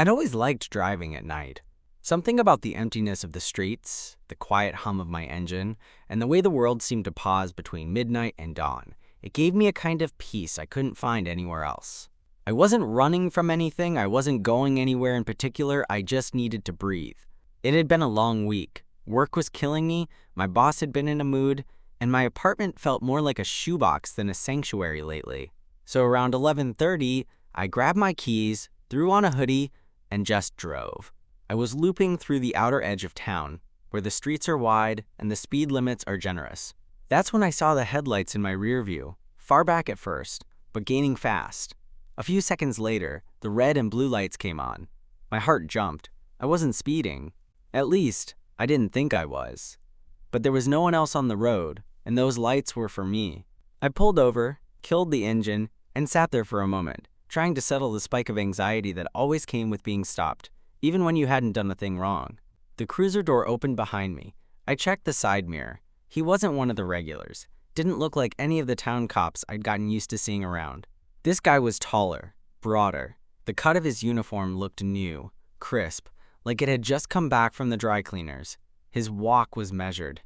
I'd always liked driving at night. Something about the emptiness of the streets, the quiet hum of my engine, and the way the world seemed to pause between midnight and dawn. It gave me a kind of peace I couldn't find anywhere else. I wasn't running from anything, I wasn't going anywhere in particular, I just needed to breathe. It had been a long week. Work was killing me, my boss had been in a mood, and my apartment felt more like a shoebox than a sanctuary lately. So around 11:30, I grabbed my keys, threw on a hoodie, and just drove. I was looping through the outer edge of town, where the streets are wide and the speed limits are generous. That's when I saw the headlights in my rear view, far back at first, but gaining fast. A few seconds later, the red and blue lights came on. My heart jumped. I wasn't speeding. At least, I didn't think I was. But there was no one else on the road, and those lights were for me. I pulled over, killed the engine, and sat there for a moment, trying to settle the spike of anxiety that always came with being stopped, even when you hadn't done a thing wrong. The cruiser door opened behind me. I checked the side mirror. He wasn't one of the regulars. Didn't look like any of the town cops I'd gotten used to seeing around. This guy was taller, broader. The cut of his uniform looked new, crisp, like it had just come back from the dry cleaners. His walk was measured,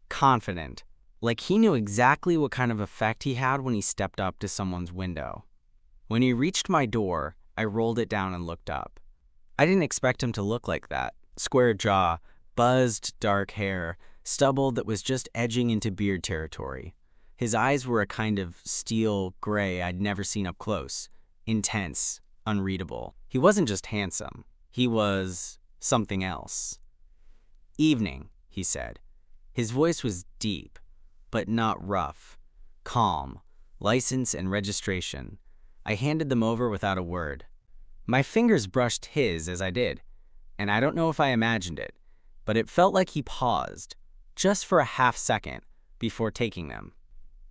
confident, like he knew exactly what kind of effect he had when he stepped up to someone's window. When he reached my door, I rolled it down and looked up. I didn't expect him to look like that. Square jaw, buzzed dark hair, stubble that was just edging into beard territory. His eyes were a kind of steel gray I'd never seen up close. Intense, unreadable. He wasn't just handsome. He was something else. "Evening," he said. His voice was deep, but not rough. Calm. License and registration. I handed them over without a word. My fingers brushed his as I did, and I don't know if I imagined it, but it felt like he paused, just for a half second, before taking them.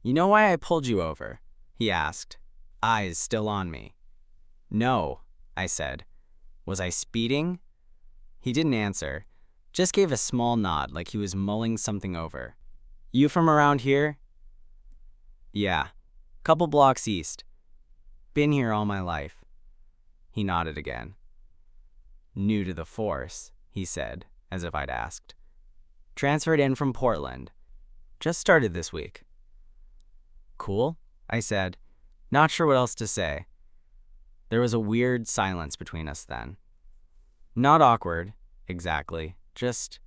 "You know why I pulled you over?" he asked, eyes still on me. "No," I said. "Was I speeding?" He didn't answer, just gave a small nod like he was mulling something over. "You from around here?" "Yeah, couple blocks east. Been here all my life." He nodded again. "New to the force," he said, as if I'd asked. "Transferred in from Portland. Just started this week." "Cool," I said, not sure what else to say. There was a weird silence between us then. Not awkward, exactly, just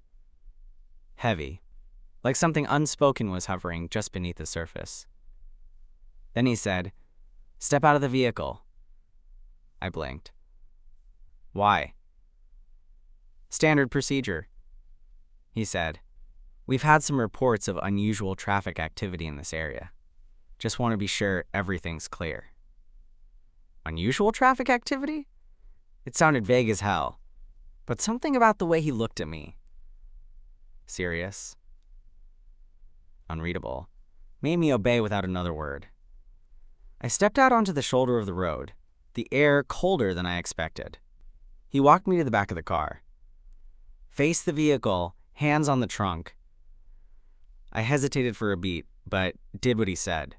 heavy, like something unspoken was hovering just beneath the surface. Then he said, "Step out of the vehicle." I blinked. "Why?" "Standard procedure," he said. "We've had some reports of unusual traffic activity in this area. Just want to be sure everything's clear." Unusual traffic activity? It sounded vague as hell, but something about the way he looked at me. Serious, unreadable, made me obey without another word. I stepped out onto the shoulder of the road, the air colder than I expected. He walked me to the back of the car. Face the vehicle, hands on the trunk. I hesitated for a beat, but did what he said.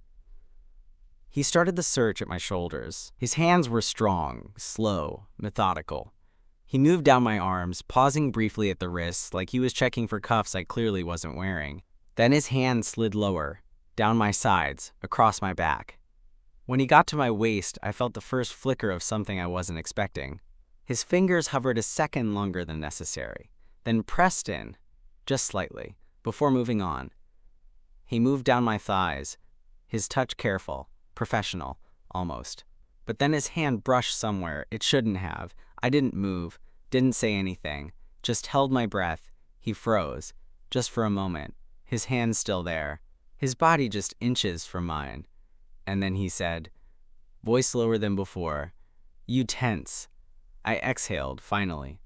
He started the search at my shoulders. His hands were strong, slow, methodical. He moved down my arms, pausing briefly at the wrists like he was checking for cuffs I clearly wasn't wearing. Then his hand slid lower, down my sides, across my back. When he got to my waist, I felt the first flicker of something I wasn't expecting. His fingers hovered a second longer than necessary, then pressed in, just slightly, before moving on. He moved down my thighs, his touch careful, professional, almost. But then his hand brushed somewhere it shouldn't have. I didn't move, didn't say anything, just held my breath. He froze, just for a moment, his hand still there, his body just inches from mine. And then he said, voice lower than before, "You tense." I exhaled, finally.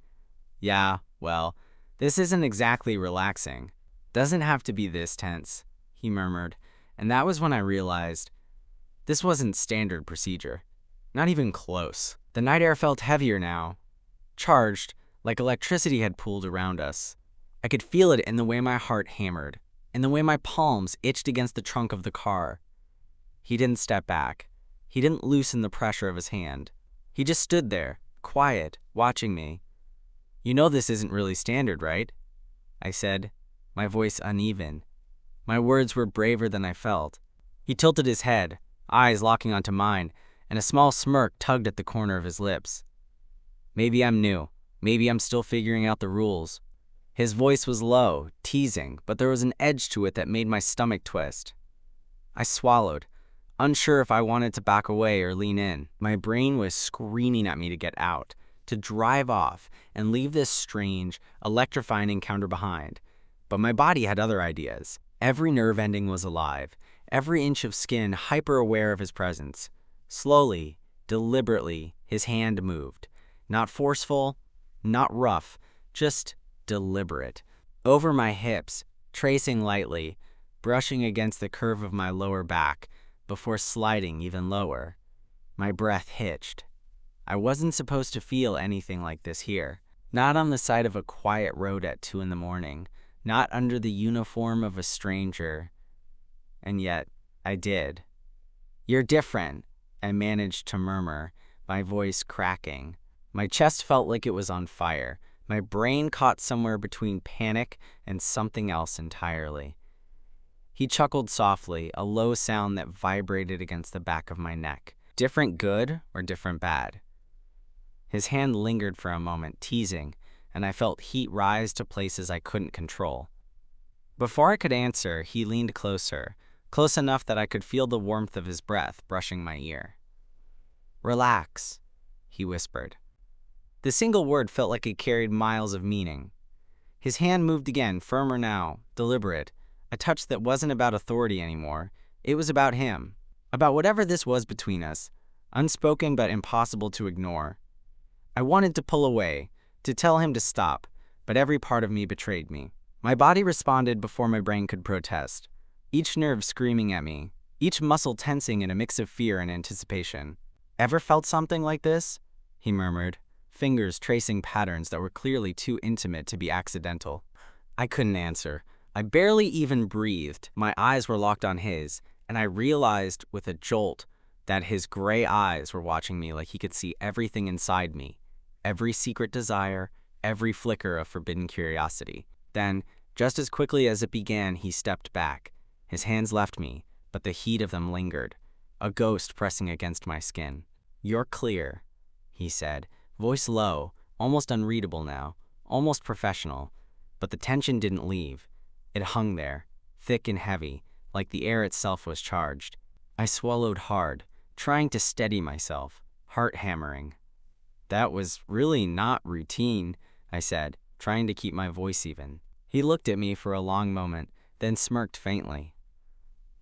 "Yeah, well, this isn't exactly relaxing. Doesn't have to be this tense," he murmured, and that was when I realized this wasn't standard procedure. Not even close. The night air felt heavier now, charged, like electricity had pooled around us. I could feel it in the way my heart hammered, in the way my palms itched against the trunk of the car. He didn't step back. He didn't loosen the pressure of his hand. He just stood there, quiet, watching me. "You know this isn't really standard, right?" I said, my voice uneven. My words were braver than I felt. He tilted his head, eyes locking onto mine, and a small smirk tugged at the corner of his lips. "Maybe I'm new. Maybe I'm still figuring out the rules." His voice was low, teasing, but there was an edge to it that made my stomach twist. I swallowed, unsure if I wanted to back away or lean in. My brain was screaming at me to get out, to drive off and leave this strange, electrifying encounter behind. But my body had other ideas. Every nerve ending was alive, every inch of skin hyper-aware of his presence. Slowly, deliberately, his hand moved. Not forceful, not rough, just deliberate. Over my hips, tracing lightly, brushing against the curve of my lower back, before sliding even lower. My breath hitched. I wasn't supposed to feel anything like this here. Not on the side of a quiet road at 2 a.m, not under the uniform of a stranger. And yet, I did. "You're different," I managed to murmur, my voice cracking. My chest felt like it was on fire. My brain caught somewhere between panic and something else entirely. He chuckled softly, a low sound that vibrated against the back of my neck. Different good or different bad? His hand lingered for a moment, teasing, and I felt heat rise to places I couldn't control. Before I could answer, he leaned closer, close enough that I could feel the warmth of his breath brushing my ear. "Relax," he whispered. The single word felt like it carried miles of meaning. His hand moved again, firmer now, deliberate, a touch that wasn't about authority anymore. It was about him, about whatever this was between us, unspoken but impossible to ignore. I wanted to pull away, to tell him to stop, but every part of me betrayed me. My body responded before my brain could protest, each nerve screaming at me, each muscle tensing in a mix of fear and anticipation. "Ever felt something like this?" he murmured, fingers tracing patterns that were clearly too intimate to be accidental. I couldn't answer. I barely even breathed. My eyes were locked on his, and I realized with a jolt that his gray eyes were watching me like he could see everything inside me, every secret desire, every flicker of forbidden curiosity. Then, just as quickly as it began, he stepped back. His hands left me, but the heat of them lingered, a ghost pressing against my skin. "You're clear," he said, voice low, almost unreadable now, almost professional. But the tension didn't leave. It hung there, thick and heavy, like the air itself was charged. I swallowed hard, trying to steady myself, heart hammering. "That was really not routine," I said, trying to keep my voice even. He looked at me for a long moment, then smirked faintly.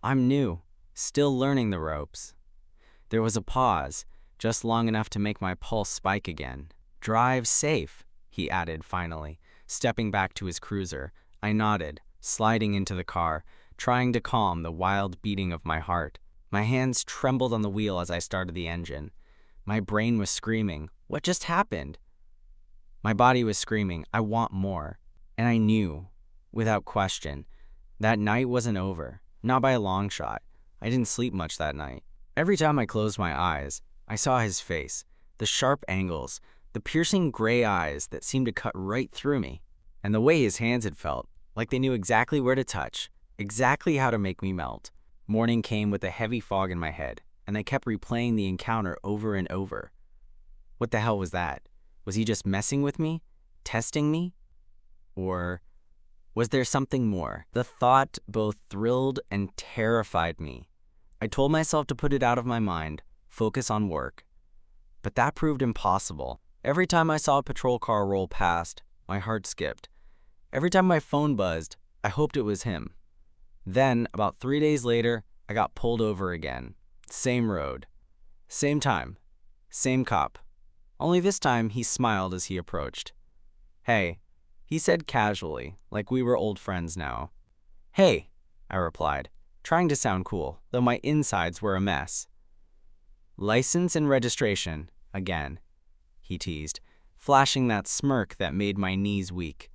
"I'm new, still learning the ropes." There was a pause, just long enough to make my pulse spike again. "Drive safe," he added finally, stepping back to his cruiser. I nodded, sliding into the car, trying to calm the wild beating of my heart. My hands trembled on the wheel as I started the engine. My brain was screaming, "What just happened?" My body was screaming, "I want more." And I knew, without question, that night wasn't over, not by a long shot. I didn't sleep much that night. Every time I closed my eyes, I saw his face, the sharp angles, the piercing gray eyes that seemed to cut right through me, and the way his hands had felt, like they knew exactly where to touch, exactly how to make me melt. Morning came with a heavy fog in my head, and I kept replaying the encounter over and over. What the hell was that? Was he just messing with me? Testing me? Or was there something more? The thought both thrilled and terrified me. I told myself to put it out of my mind, focus on work. But that proved impossible. Every time I saw a patrol car roll past, my heart skipped. Every time my phone buzzed, I hoped it was him. Then, about 3 days later, I got pulled over again. Same road. Same time. Same cop. Only this time, he smiled as he approached. "Hey," he said casually, like we were old friends now. "Hey," I replied, trying to sound cool, though my insides were a mess. "License and registration, again," he teased, flashing that smirk that made my knees weak.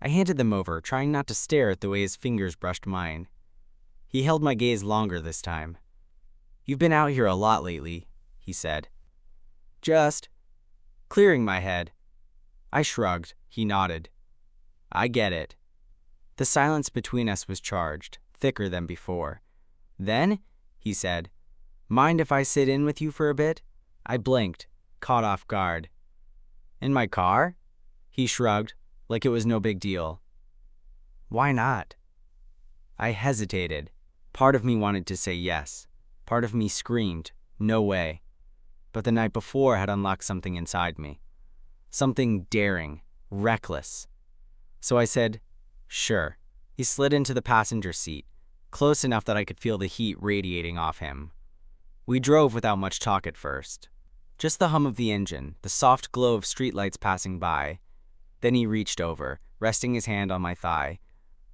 I handed them over, trying not to stare at the way his fingers brushed mine. He held my gaze longer this time. "You've been out here a lot lately," he said. "Just," clearing my head, I shrugged. He nodded. I get it. The silence between us was charged, thicker than before. Then, he said, mind if I sit in with you for a bit? I blinked, caught off guard. In my car? He shrugged, like it was no big deal. Why not? I hesitated. Part of me wanted to say yes. Part of me screamed, no way. But the night before had unlocked something inside me. Something daring, reckless. So I said, sure. He slid into the passenger seat, close enough that I could feel the heat radiating off him. We drove without much talk at first. Just the hum of the engine, the soft glow of streetlights passing by. Then he reached over, resting his hand on my thigh.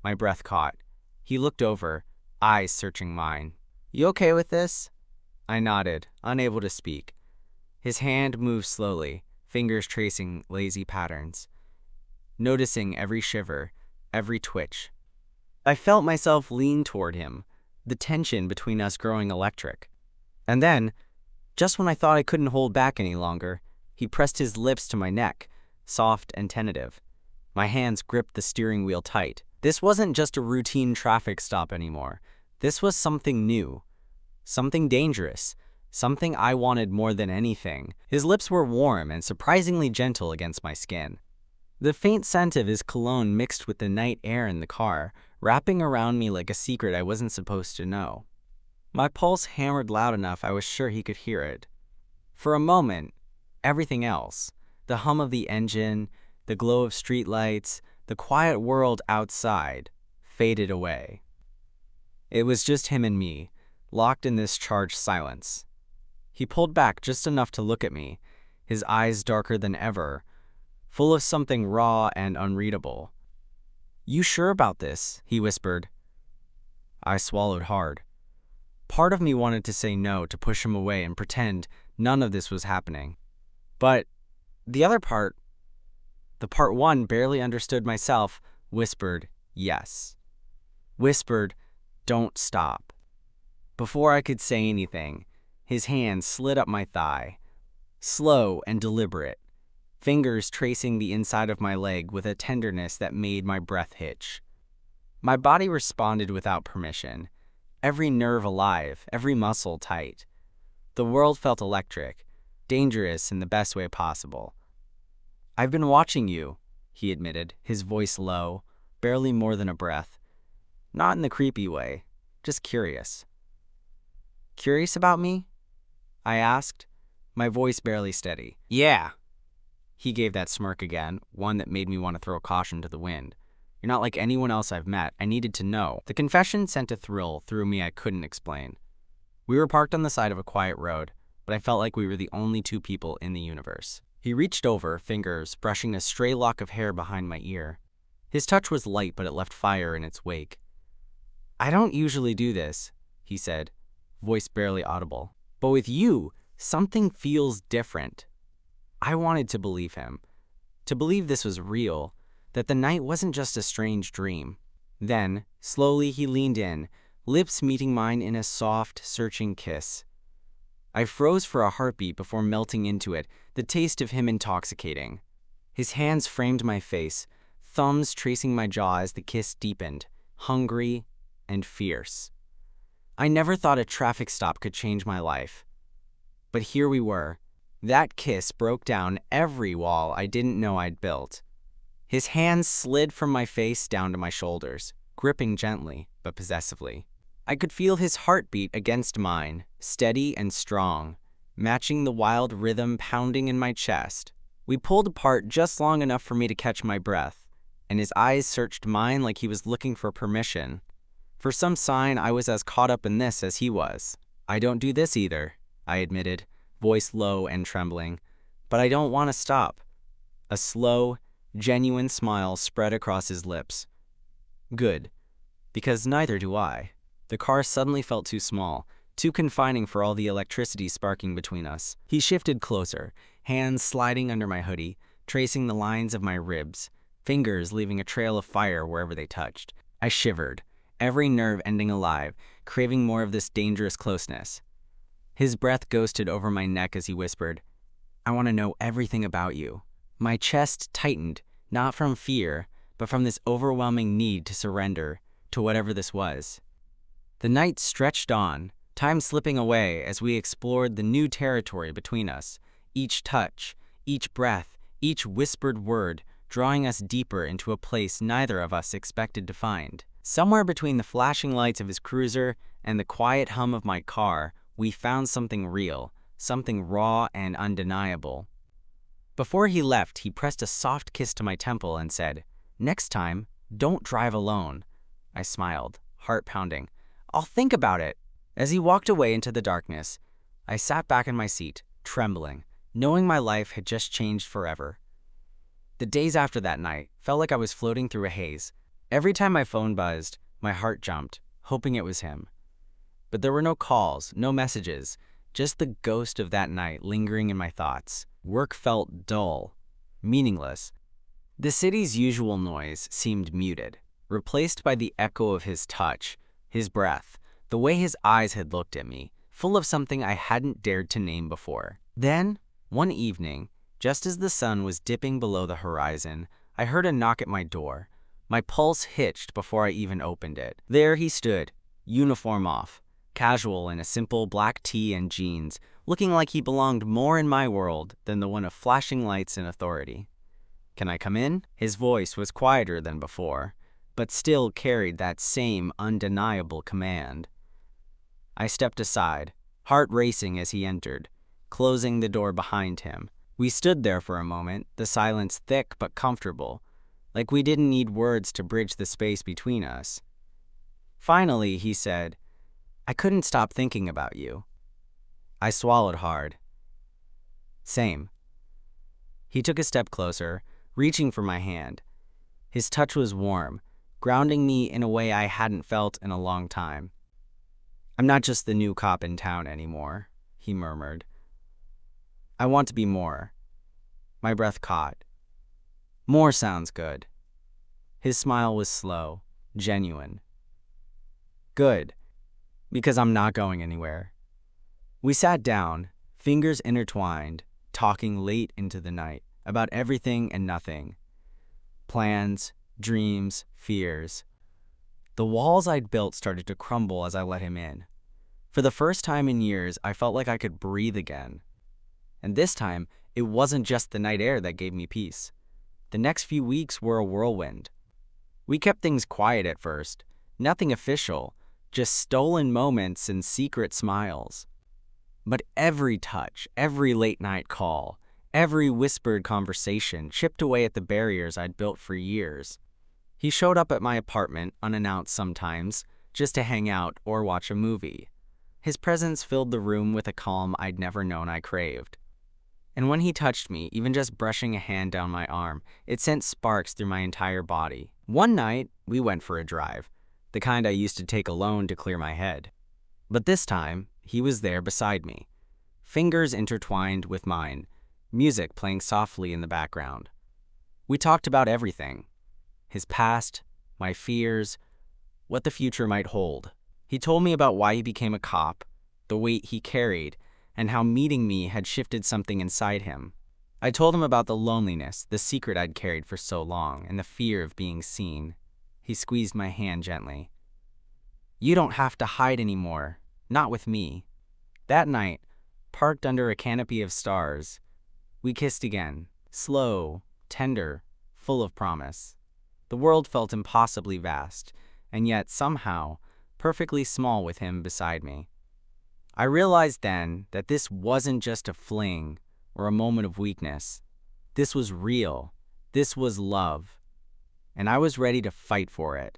My breath caught. He looked over, eyes searching mine. You okay with this? I nodded, unable to speak. His hand moved slowly, fingers tracing lazy patterns, noticing every shiver, every twitch. I felt myself lean toward him, the tension between us growing electric. And then, just when I thought I couldn't hold back any longer, he pressed his lips to my neck, soft and tentative. My hands gripped the steering wheel tight. This wasn't just a routine traffic stop anymore. This was something new, something dangerous, something I wanted more than anything. His lips were warm and surprisingly gentle against my skin. The faint scent of his cologne mixed with the night air in the car, wrapping around me like a secret I wasn't supposed to know. My pulse hammered loud enough I was sure he could hear it. For a moment, everything else, the hum of the engine, the glow of streetlights, the quiet world outside, faded away. It was just him and me, locked in this charged silence. He pulled back just enough to look at me, his eyes darker than ever, full of something raw and unreadable. You sure about this? He whispered. I swallowed hard. Part of me wanted to say no, to push him away and pretend none of this was happening. But the other part, the part one barely understood myself, whispered yes. Whispered, don't stop. Before I could say anything, his hand slid up my thigh, slow and deliberate, fingers tracing the inside of my leg with a tenderness that made my breath hitch. My body responded without permission, every nerve alive, every muscle tight. The world felt electric, dangerous in the best way possible. I've been watching you, he admitted, his voice low, barely more than a breath. Not in the creepy way, just curious. Curious about me? I asked, my voice barely steady. Yeah. He gave that smirk again, one that made me want to throw caution to the wind. You're not like anyone else I've met. I needed to know. The confession sent a thrill through me I couldn't explain. We were parked on the side of a quiet road, but I felt like we were the only two people in the universe. He reached over, fingers brushing a stray lock of hair behind my ear. His touch was light, but it left fire in its wake. I don't usually do this, he said, voice barely audible. But with you, something feels different. I wanted to believe him, to believe this was real, that the night wasn't just a strange dream. Then, slowly he leaned in, lips meeting mine in a soft, searching kiss. I froze for a heartbeat before melting into it, the taste of him intoxicating. His hands framed my face, thumbs tracing my jaw as the kiss deepened, hungry and fierce. I never thought a traffic stop could change my life. But here we were. That kiss broke down every wall I didn't know I'd built. His hands slid from my face down to my shoulders, gripping gently but possessively. I could feel his heartbeat against mine, steady and strong, matching the wild rhythm pounding in my chest. We pulled apart just long enough for me to catch my breath, and his eyes searched mine like he was looking for permission. For some sign I was as caught up in this as he was. I don't do this either, I admitted, voice low and trembling. But I don't want to stop. A slow, genuine smile spread across his lips. Good, because neither do I. The car suddenly felt too small, too confining for all the electricity sparking between us. He shifted closer, hands sliding under my hoodie, tracing the lines of my ribs, fingers leaving a trail of fire wherever they touched. I shivered, every nerve ending alive, craving more of this dangerous closeness. His breath ghosted over my neck as he whispered, I want to know everything about you. My chest tightened, not from fear, but from this overwhelming need to surrender to whatever this was. The night stretched on, time slipping away as we explored the new territory between us, each touch, each breath, each whispered word drawing us deeper into a place neither of us expected to find. Somewhere between the flashing lights of his cruiser and the quiet hum of my car, we found something real, something raw and undeniable. Before he left, he pressed a soft kiss to my temple and said, "Next time, don't drive alone." I smiled, heart pounding. "I'll think about it." As he walked away into the darkness, I sat back in my seat, trembling, knowing my life had just changed forever. The days after that night felt like I was floating through a haze. Every time my phone buzzed, my heart jumped, hoping it was him. But there were no calls, no messages, just the ghost of that night lingering in my thoughts. Work felt dull, meaningless. The city's usual noise seemed muted, replaced by the echo of his touch, his breath, the way his eyes had looked at me, full of something I hadn't dared to name before. Then, one evening, just as the sun was dipping below the horizon, I heard a knock at my door. My pulse hitched before I even opened it. There he stood, uniform off, casual in a simple black tee and jeans, looking like he belonged more in my world than the one of flashing lights and authority. "Can I come in?" His voice was quieter than before, but still carried that same undeniable command. I stepped aside, heart racing as he entered, closing the door behind him. We stood there for a moment, the silence thick but comfortable, like we didn't need words to bridge the space between us. Finally, he said, "I couldn't stop thinking about you." I swallowed hard. "Same." He took a step closer, reaching for my hand. His touch was warm, grounding me in a way I hadn't felt in a long time. "I'm not just the new cop in town anymore," he murmured. "I want to be more." My breath caught. More sounds good. His smile was slow, genuine. Good, because I'm not going anywhere. We sat down, fingers intertwined, talking late into the night about everything and nothing. Plans, dreams, fears. The walls I'd built started to crumble as I let him in. For the first time in years, I felt like I could breathe again. And this time, it wasn't just the night air that gave me peace. The next few weeks were a whirlwind. We kept things quiet at first, nothing official, just stolen moments and secret smiles. But every touch, every late-night call, every whispered conversation chipped away at the barriers I'd built for years. He showed up at my apartment unannounced sometimes, just to hang out or watch a movie. His presence filled the room with a calm I'd never known I craved. And when he touched me, even just brushing a hand down my arm, it sent sparks through my entire body. One night, we went for a drive, the kind I used to take alone to clear my head. But this time, he was there beside me, fingers intertwined with mine, music playing softly in the background. We talked about everything: his past, my fears, what the future might hold. He told me about why he became a cop, the weight he carried, and how meeting me had shifted something inside him. I told him about the loneliness, the secret I'd carried for so long, and the fear of being seen. He squeezed my hand gently. "You don't have to hide anymore, not with me." That night, parked under a canopy of stars, we kissed again, slow, tender, full of promise. The world felt impossibly vast, and yet somehow perfectly small with him beside me. I realized then that this wasn't just a fling or a moment of weakness. This was real. This was love. And I was ready to fight for it.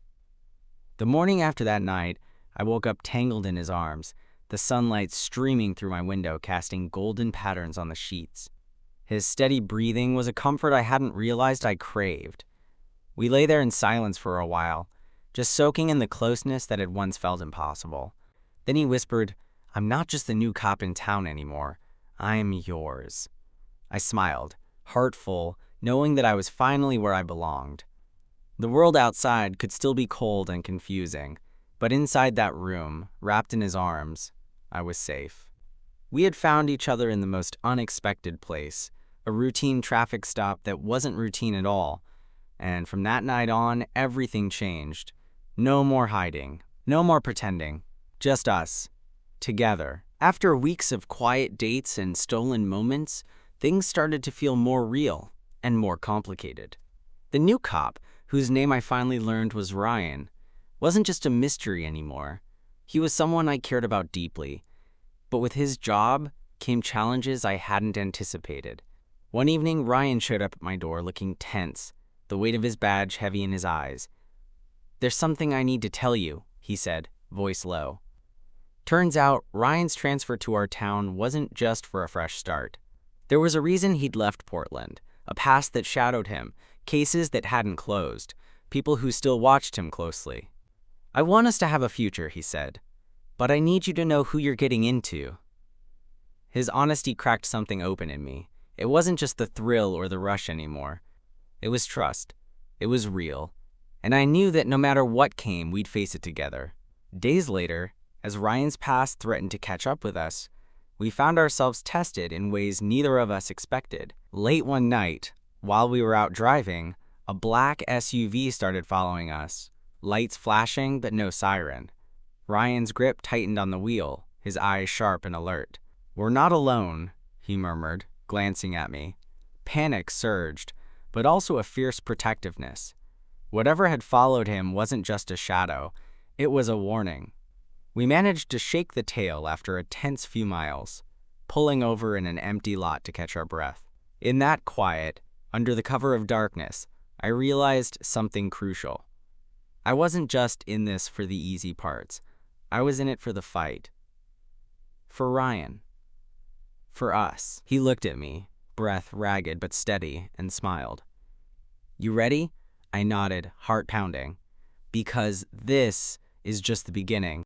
The morning after that night, I woke up tangled in his arms, the sunlight streaming through my window, casting golden patterns on the sheets. His steady breathing was a comfort I hadn't realized I craved. We lay there in silence for a while, just soaking in the closeness that had once felt impossible. Then he whispered, "I'm not just the new cop in town anymore. I'm yours." I smiled, heart full, knowing that I was finally where I belonged. The world outside could still be cold and confusing, but inside that room, wrapped in his arms, I was safe. We had found each other in the most unexpected place, a routine traffic stop that wasn't routine at all. And from that night on, everything changed. No more hiding, no more pretending, just us, together. After weeks of quiet dates and stolen moments, things started to feel more real and more complicated. The new cop, whose name I finally learned was Ryan, wasn't just a mystery anymore. He was someone I cared about deeply. But with his job came challenges I hadn't anticipated. One evening, Ryan showed up at my door looking tense, the weight of his badge heavy in his eyes. "There's something I need to tell you," he said, voice low. Turns out, Ryan's transfer to our town wasn't just for a fresh start. There was a reason he'd left Portland, a past that shadowed him, cases that hadn't closed, people who still watched him closely. "I want us to have a future," he said, "but I need you to know who you're getting into." His honesty cracked something open in me. It wasn't just the thrill or the rush anymore. It was trust. It was real. And I knew that no matter what came, we'd face it together. Days later, as Ryan's past threatened to catch up with us, we found ourselves tested in ways neither of us expected. Late one night, while we were out driving, a black SUV started following us, lights flashing but no siren. Ryan's grip tightened on the wheel, his eyes sharp and alert. "We're not alone," he murmured, glancing at me. Panic surged, but also a fierce protectiveness. Whatever had followed him wasn't just a shadow, it was a warning. We managed to shake the tail after a tense few miles, pulling over in an empty lot to catch our breath. In that quiet, under the cover of darkness, I realized something crucial. I wasn't just in this for the easy parts. I was in it for the fight. For Ryan. For us. He looked at me, breath ragged but steady, and smiled. "You ready?" I nodded, heart pounding. "Because this is just the beginning."